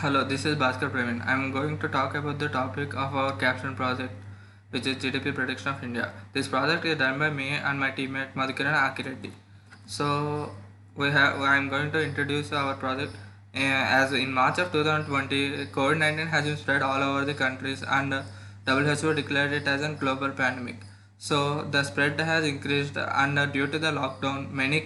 Hello, this is Bhaskar Praveen. I'm going to talk about the topic of our Capstone project, which is GDP prediction of India. This project is done by me and my teammate Madhukiran Akireddy. So I'm going to introduce our project. As in March of 2020, COVID-19 has been spread all over the countries, and WHO declared it as a global pandemic. So the spread has increased, and due to the lockdown, many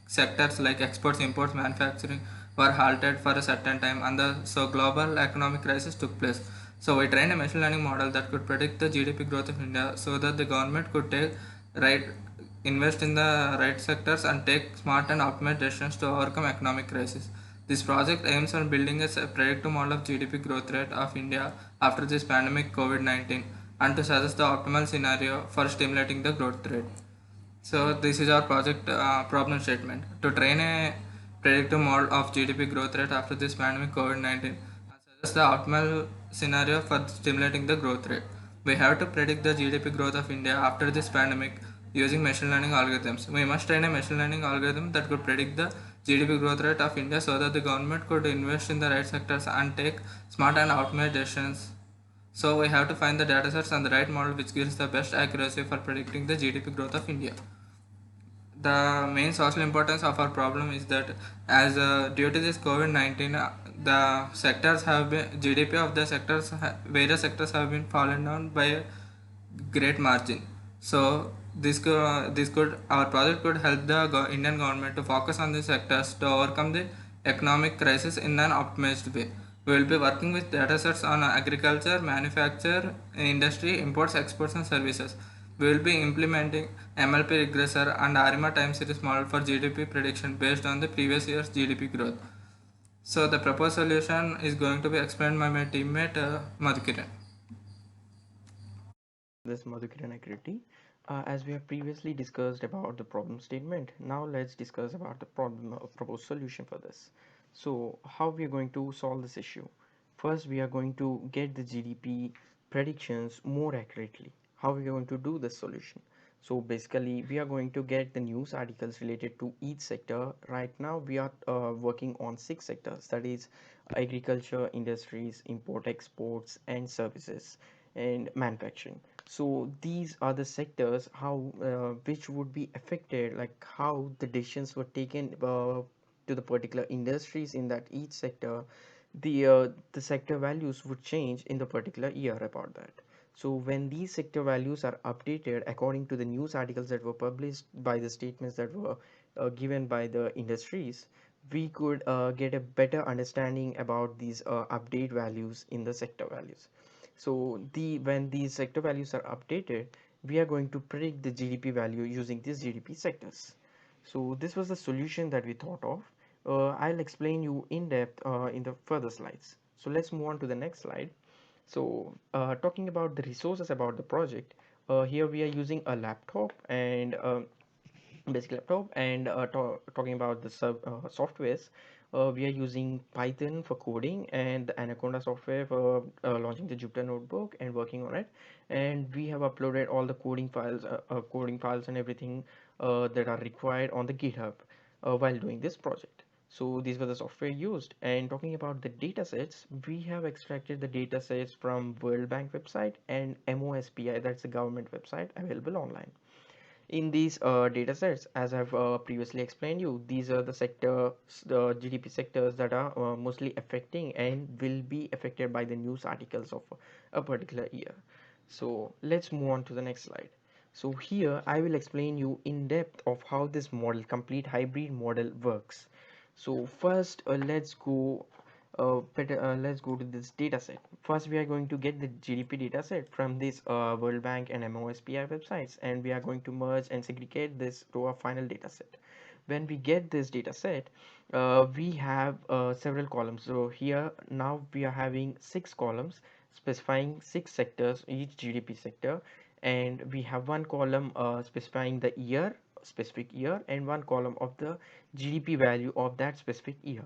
sectors like exports, imports, manufacturing were halted for a certain time, and so global economic crisis took place. So we trained a machine learning model that could predict the GDP growth of India, so that the government could take right invest in the right sectors and take smart and optimized decisions to overcome economic crisis. This project aims on building a predictive model of GDP growth rate of India after this pandemic COVID-19, and to suggest the optimal scenario for stimulating the growth rate. So this is our project problem statement. To train a predictive model of GDP growth rate after this pandemic COVID-19 and suggest the optimal scenario for stimulating the growth rate. We have to predict the GDP growth of India after this pandemic using machine learning algorithms. We must train a machine learning algorithm that could predict the GDP growth rate of India, so that the government could invest in the right sectors and take smart and optimized decisions. So we have to find the datasets and the right model which gives the best accuracy for predicting the GDP growth of India. The main social importance of our problem is that, as due to this COVID-19, the sectors have been GDP of the sectors, various sectors have been fallen down by a great margin. So this could our project could help the Indian government to focus on these sectors to overcome the economic crisis in an optimized way. We will be working with data sets on agriculture, manufacture, industry, imports, exports, and services. We will be implementing MLP regressor and ARIMA time series model for GDP prediction based on the previous year's GDP growth. So the proposed solution is going to be explained by my teammate Madhukiran. This Madhukiran Akirti. As we have previously discussed about the problem statement, now let's discuss about the problem proposed solution for this. So how we are going to solve this issue? First, we are going to get the GDP predictions more accurately. How we are going to do this solution? So basically, we are going to get the news articles related to each sector. Right now, we are working on six sectors, that is agriculture, industries, import, exports, and services, and manufacturing. So these are the sectors how which would be affected, like how the decisions were taken to the particular industries in that each sector. The sector values would change in the particular year about that. So when these sector values are updated according to the news articles that were published by the statements that were given by the industries, we could get a better understanding about these update values in the sector values. So when these sector values are updated, we are going to predict the GDP value using these GDP sectors. So this was the solution that we thought of. I'll explain you in depth in the further slides. So let's move on to the next slide. So talking about the resources about the project, here we are using a laptop and basic laptop, and talking about the softwares, we are using Python for coding and the Anaconda software for launching the Jupyter notebook and working on it. And we have uploaded all the coding files and everything that are required on the GitHub while doing this project. So these were the software used. And talking about the data sets, we have extracted the data sets from World Bank website and MOSPI, that's the government website available online. In these data sets, as I've previously explained you, these are the the GDP sectors that are mostly affecting and will be affected by the news articles of a particular year. So let's move on to the next slide. So here I will explain you in depth of how this model, complete hybrid model, works. So first, let's go to this data set. First, we are going to get the GDP data set from this World Bank and MOSPI websites, and we are going to merge and segregate this to our final data set. When we get this data set, we have several columns. So here now we are having six columns specifying six sectors, each GDP sector, and we have one column specifying the year, specific year, and one column of the GDP value of that specific year.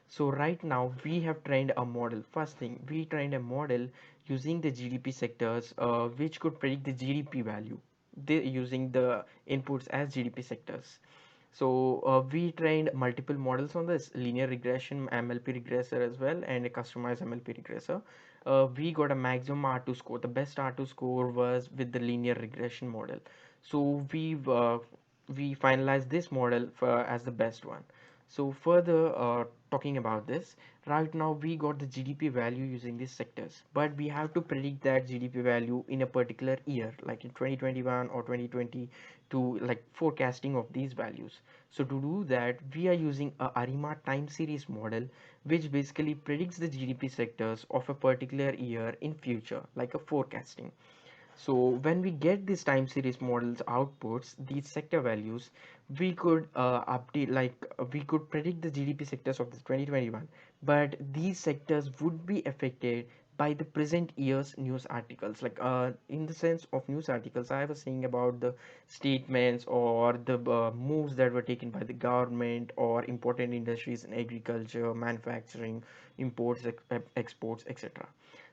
So right now we have trained a model. First thing, we trained a model using the GDP sectors, which could predict the GDP value. They using the inputs as GDP sectors. So we trained multiple models on this linear regression MLP regressor as well, and a customized MLP regressor. We got a maximum R2 score. The best R2 score was with the linear regression model. So we finalized this model as the best one. So further talking about this, right now we got the GDP value using these sectors, but we have to predict that GDP value in a particular year, like in 2021 or 2020, to like forecasting of these values. So to do that, we are using a ARIMA time series model, which basically predicts the GDP sectors of a particular year in future, like a forecasting. So when we get these time series models outputs, these sector values, we could update, we could predict the GDP sectors of this 2021, but these sectors would be affected by the present year's news articles. Like in the sense of news articles, I was saying about the statements or the moves that were taken by the government or important industries in agriculture, manufacturing, imports, exports, etc.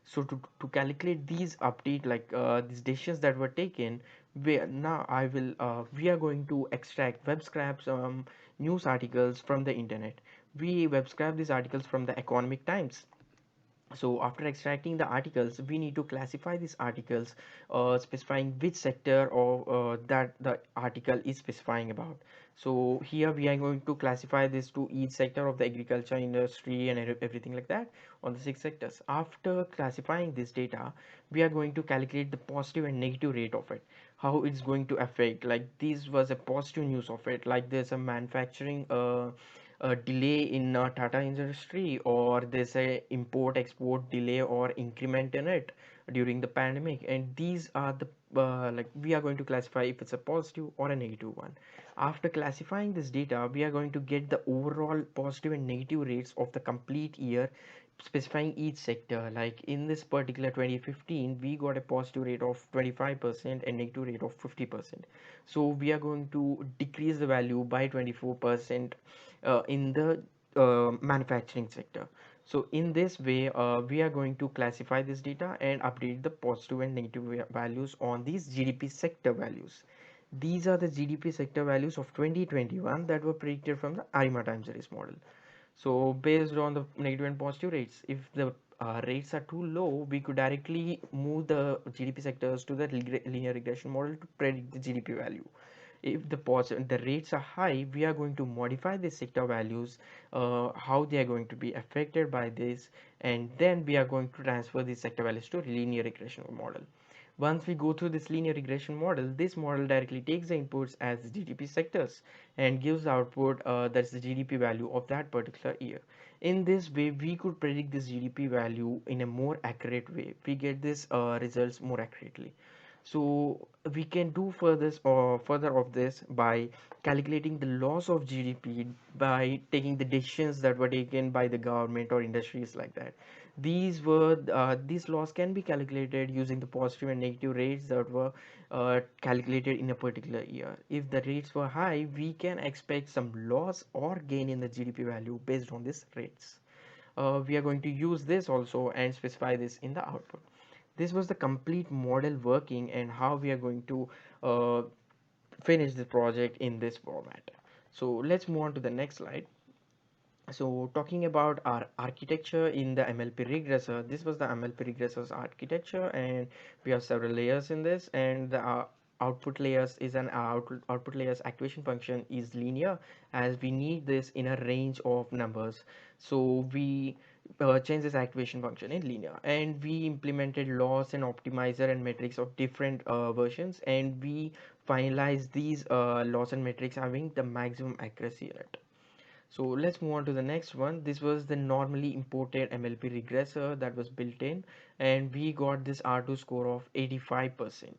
So to calculate these update, these decisions that were taken, we are going to extract web scraps, news articles from the internet. We web scrap these articles from the Economic Times. So after extracting the articles, we need to classify these articles, specifying which sector or that the article is specifying about. So here we are going to classify this to each sector of the agriculture industry and everything like that on the six sectors. After classifying this data, we are going to calculate the positive and negative rate of it, how it's going to affect. Like this was a positive news of it, like there's a manufacturing delay in Tata industry, or there's a import export delay or increment in it during the pandemic, and these are the we are going to classify if it's a positive or a negative one. After classifying this data, we are going to get the overall positive and negative rates of the complete year, specifying each sector. Like in this particular 2015, we got a positive rate of 25% and negative rate of 50%. So we are going to decrease the value by 24% in the manufacturing sector. So in this way, we are going to classify this data and update the positive and negative values on these GDP sector values. These are the GDP sector values of 2021 that were predicted from the ARIMA time series model. So based on the negative and positive rates, if the rates are too low, we could directly move the GDP sectors to the linear regression model to predict the GDP value. If the rates are high, we are going to modify the sector values, how they are going to be affected by this, and then we are going to transfer these sector values to linear regression model. Once we go through this linear regression model, this model directly takes the inputs as the GDP sectors and gives the output, that's the GDP value of that particular year. In this way, we could predict this GDP value in a more accurate way. We get this results more accurately. So we can do further of this by calculating the loss of GDP by taking the decisions that were taken by the government or industries like that. These laws can be calculated using the positive and negative rates that were calculated in a particular year. If the rates were high, we can expect some loss or gain in the GDP value based on these rates. We are going to use this also and specify this in the output. This was the complete model working and how we are going to uh, finish the project in this format. So let's move on to the next slide. So talking about our architecture in the MLP regressor, this was the MLP regressor's architecture, and we have several layers in this, and the output layers is an output layers activation function is linear, as we need this in a range of numbers. So we change this activation function in linear, and we implemented loss and optimizer and metrics of different versions, and we finalized these loss and metrics having the maximum accuracy in it. So let's move on to the next one. This was the normally imported MLP regressor that was built in, and we got this R2 score of 85%.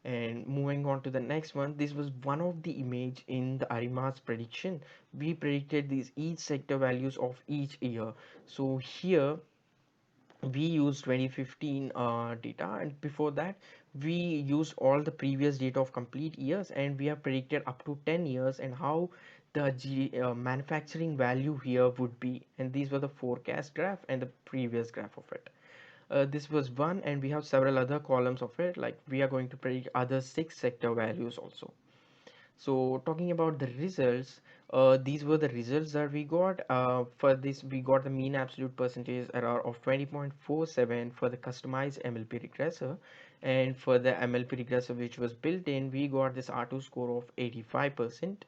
And moving on to the next one, this was one of the image in the Arima's prediction. We predicted these each sector values of each year. So here we used 2015 data, and before that we used all the previous data of complete years, and we have predicted up to 10 years and how the manufacturing value here would be, and these were the forecast graph and the previous graph of it. This was one, and we have several other columns of it, like we are going to predict other six sector values also. So talking about the results, these were the results that we got. For this, we got the mean absolute percentage error of 20.47 for the customized MLP regressor, and for the MLP regressor which was built in, we got this R2 score of 85%.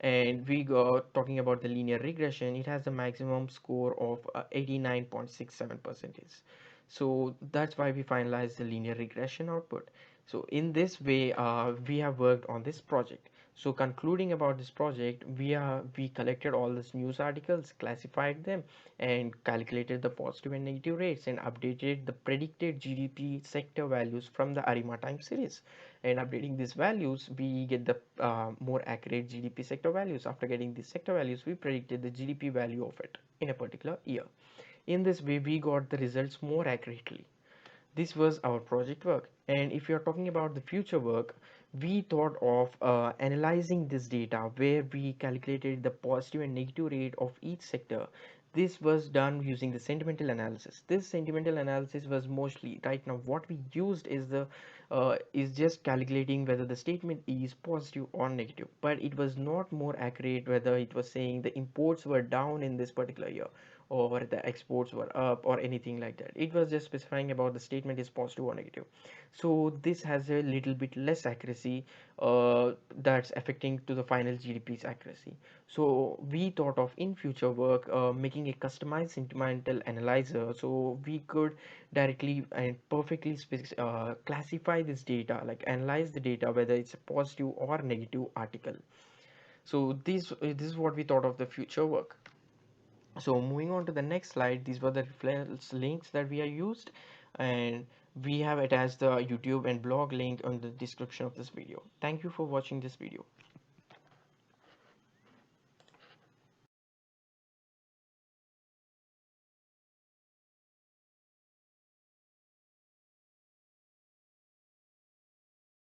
And we got talking about the linear regression, it has the maximum score of 89.67 percentage. So that's why we finalized the linear regression output. So in this way, we have worked on this project. So concluding about this project, we collected all these news articles, classified them, and calculated the positive and negative rates, and updated the predicted GDP sector values from the ARIMA time series. And updating these values, we get the more accurate GDP sector values. After getting these sector values, we predicted the GDP value of it in a particular year. In this way, we got the results more accurately. This was our project work. And if you're talking about the future work, we thought of analyzing this data where we calculated the positive and negative rate of each sector. This was done using the sentimental analysis. This sentimental analysis was mostly right now what we used is just calculating whether the statement is positive or negative, but it was not more accurate whether it was saying the imports were down in this particular year or the exports were up or anything like that. It was just specifying about the statement is positive or negative. So this has a little bit less accuracy, that's affecting to the final GDP's accuracy. So we thought of in future work making a customized sentimental analyzer, so we could directly and perfectly classify this data, like analyze the data whether it's a positive or negative article. So this is what we thought of the future work. So moving on to the next slide, these were the reference links that we are used, and we have attached the YouTube and blog link on the description of this video. Thank you for watching this video.